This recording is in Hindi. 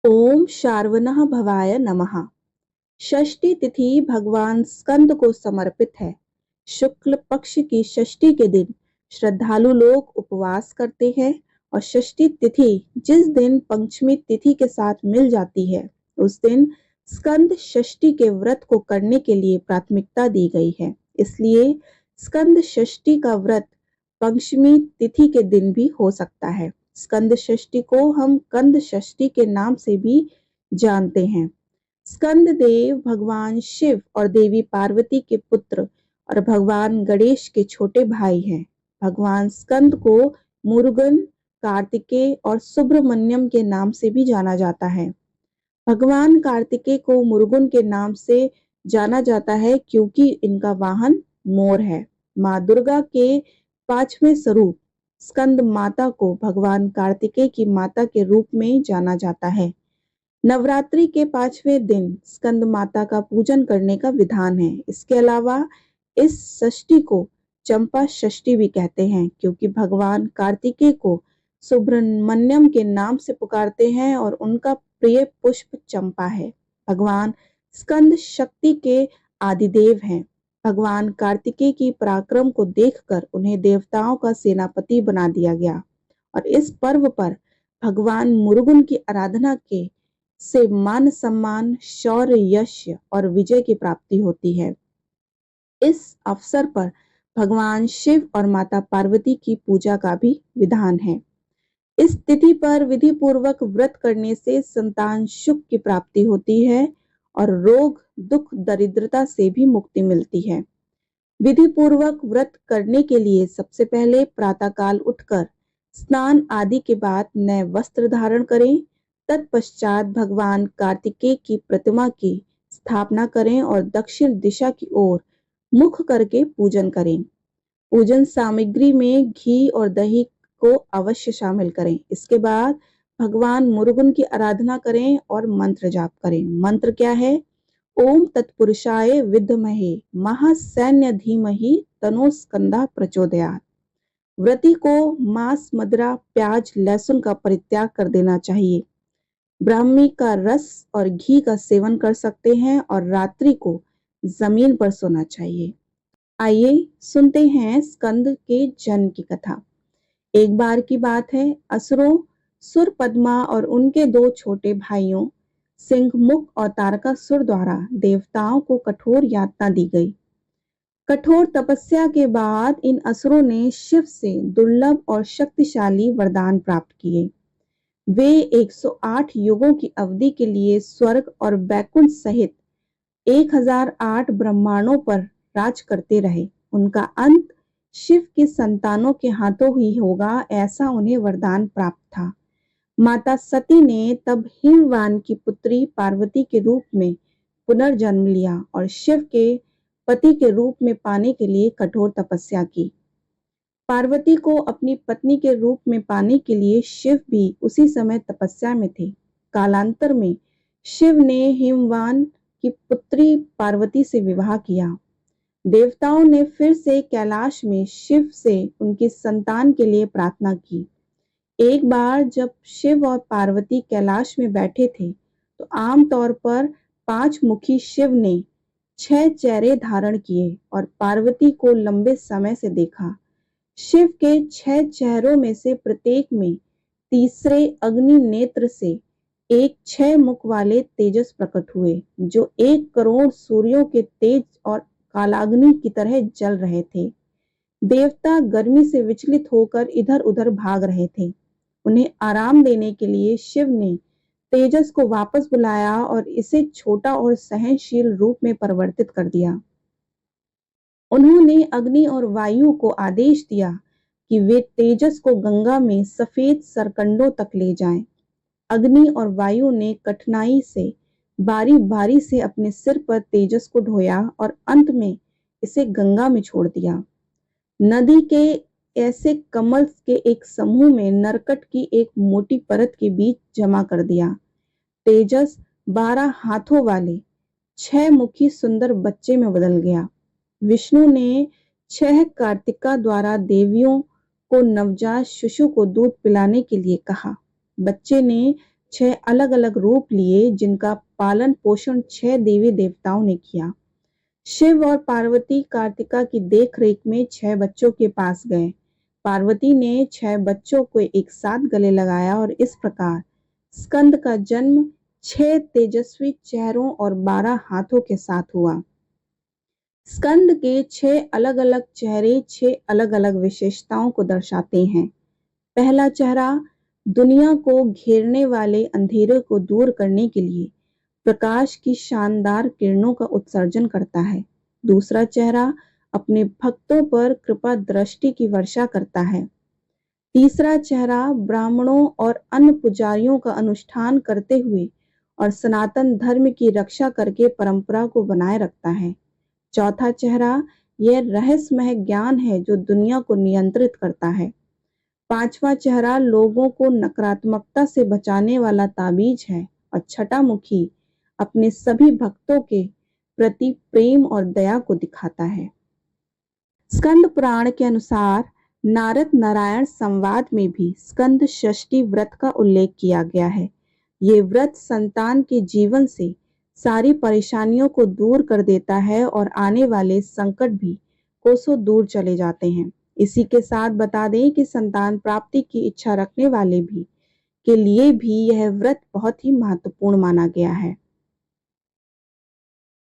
ओम शार्वणः भवाय नमः। षष्ठी तिथि भगवान स्कंद को समर्पित है। शुक्ल पक्ष की षष्ठी के दिन श्रद्धालु लोग उपवास करते हैं और षष्ठी तिथि जिस दिन पंचमी तिथि के साथ मिल जाती है उस दिन स्कंद षष्ठी के व्रत को करने के लिए प्राथमिकता दी गई है। इसलिए स्कंद षष्ठी का व्रत पंचमी तिथि के दिन भी हो सकता है। स्कंद षष्ठी को हम कंद षष्ठी के नाम से भी जानते हैं। स्कंद देव भगवान शिव और देवी पार्वती के पुत्र और भगवान गणेश के छोटे भाई हैं। भगवान स्कंद को मुरुगन, कार्तिकेय और सुब्रमण्यम के नाम से भी जाना जाता है। भगवान कार्तिकेय को मुरुगन के नाम से जाना जाता है क्योंकि इनका वाहन मोर है। माँ दुर्गा के पांचवें स्वरूप स्कंद माता को भगवान कार्तिकेय की माता के रूप में जाना जाता है। नवरात्रि के पांचवें दिन स्कंद माता का पूजन करने का विधान है। इसके अलावा इस षष्ठी को चंपा षष्ठी भी कहते हैं क्योंकि भगवान कार्तिकेय को सुब्रमण्यम के नाम से पुकारते हैं और उनका प्रिय पुष्प चंपा है। भगवान स्कंद शक्ति के आदिदेव हैं। भगवान कार्तिकेय की पराक्रम को देखकर उन्हें देवताओं का सेनापति बना दिया गया और इस पर्व पर भगवान मुरुगन की आराधना के से मान सम्मान, शौर्य, यश और विजय की प्राप्ति होती है। इस अवसर पर भगवान शिव और माता पार्वती की पूजा का भी विधान है। इस तिथि पर विधि पूर्वक व्रत करने से संतान सुख की प्राप्ति होती है और रोग, दुख, दरिद्रता से भी मुक्ति मिलती है। विधि पूर्वक व्रत करने के लिए सबसे पहले प्रातःकाल उठकर स्नान आदि के बाद नए वस्त्र धारण करें। तत्पश्चात भगवान कार्तिकेय की प्रतिमा की स्थापना करें और दक्षिण दिशा की ओर मुख करके पूजन करें। पूजन सामग्री में घी और दही को अवश्य शामिल करें। इसके बाद भगवान मुरुगन की आराधना करें और मंत्र जाप करें। मंत्र क्या है? ओम तत्पुरुषाय विद्महे महासैन्य धीमहि तनो स्कंदा प्रचोदयात्। व्रती को मांस, मदिरा, प्याज, लहसुन का परित्याग कर देना चाहिए। ब्राह्मी का रस और घी का सेवन कर सकते हैं और रात्रि को जमीन पर सोना चाहिए। आइए सुनते हैं स्कंद के जन्म की कथा। एक बार की बात है, असुरों सुरपद्मा और उनके दो छोटे भाइयों सिंहमुख और तारकासुर द्वारा देवताओं को कठोर यातना दी गई। कठोर तपस्या के बाद इन असुरों ने शिव से दुर्लभ और शक्तिशाली वरदान प्राप्त किए। वे 108 युगों की अवधि के लिए स्वर्ग और बैकुंठ सहित 1008 ब्रह्मांडों पर राज करते रहे। उनका अंत शिव की संतानों के हाथों ही होगा, ऐसा उन्हें वरदान प्राप्त था। माता सती ने तब हिमवान की पुत्री पार्वती के रूप में पुनर्जन्म लिया और शिव के पति के रूप में पाने के लिए कठोर तपस्या की। पार्वती को अपनी पत्नी के रूप में पाने के लिए शिव भी उसी समय तपस्या में थे। कालांतर में शिव ने हिमवान की पुत्री पार्वती से विवाह किया। देवताओं ने फिर से कैलाश में शिव से उनकी संतान के लिए प्रार्थना की। एक बार जब शिव और पार्वती कैलाश में बैठे थे तो आमतौर पर 5 मुखी शिव ने 6 चेहरे धारण किए और पार्वती को लंबे समय से देखा। शिव के 6 चेहरों में से प्रत्येक में तीसरे अग्नि नेत्र से एक 6 मुख वाले तेजस प्रकट हुए जो 1 करोड़ सूर्यों के तेज और कालाग्नि की तरह जल रहे थे। देवता गर्मी से विचलित होकर इधर उधर भाग रहे थे। उन्हें आराम देने के लिए शिव ने तेजस को वापस बुलाया और इसे छोटा और सहनशील रूप में परिवर्तित कर दिया। उन्होंने अग्नि और वायु को आदेश दिया कि वे तेजस को गंगा में सफेद सरकंडों तक ले जाएं। अग्नि और वायु ने कठिनाई से बारी बारी से अपने सिर पर तेजस को ढोया और अंत में इसे गंगा में छोड़ दिया। नदी के ऐसे कमल के एक समूह में नरकट की एक मोटी परत के बीच जमा कर दिया। तेजस 12 हाथों वाले 6 मुखी सुंदर बच्चे में बदल गया। विष्णु ने 6 कार्तिका द्वारा देवियों को नवजात शिशु को दूध पिलाने के लिए कहा। बच्चे ने 6 अलग-अलग रूप लिए जिनका पालन पोषण 6 देवी देवताओं ने किया। शिव और पार्वती कार्तिका की देखरेख में 6 बच्चों के पास गए। पार्वती ने 6 बच्चों को एक साथ गले लगाया और इस प्रकार स्कंद का जन्म 6 तेजस्वी चेहरों और 12 हाथों के साथ हुआ। स्कंद के 6 अलग-अलग चेहरे 6 अलग-अलग विशेषताओं को दर्शाते हैं। पहला चेहरा दुनिया को घेरने वाले अंधेरे को दूर करने के लिए प्रकाश की शानदार किरणों का उत्सर्जन करता है। दूसरा चेहरा अपने भक्तों पर कृपा दृष्टि की वर्षा करता है। तीसरा चेहरा ब्राह्मणों और अन्य पुजारियों का अनुष्ठान करते हुए और सनातन धर्म की रक्षा करके परंपरा को बनाए रखता है। चौथा चेहरा यह रहस्यमय ज्ञान है जो दुनिया को नियंत्रित करता है। पांचवा चेहरा लोगों को नकारात्मकता से बचाने वाला ताबीज है और छठा मुखी अपने सभी भक्तों के प्रति प्रेम और दया को दिखाता है। स्कंद पुराण के अनुसार नारद नारायण संवाद में भी स्कंद षष्ठी व्रत का उल्लेख किया गया है। ये व्रत संतान के जीवन से सारी परेशानियों को दूर कर देता है और आने वाले संकट भी कोसों दूर चले जाते हैं। इसी के साथ बता दें कि संतान प्राप्ति की इच्छा रखने वाले भी के लिए भी यह व्रत बहुत ही महत्वपूर्ण माना गया है।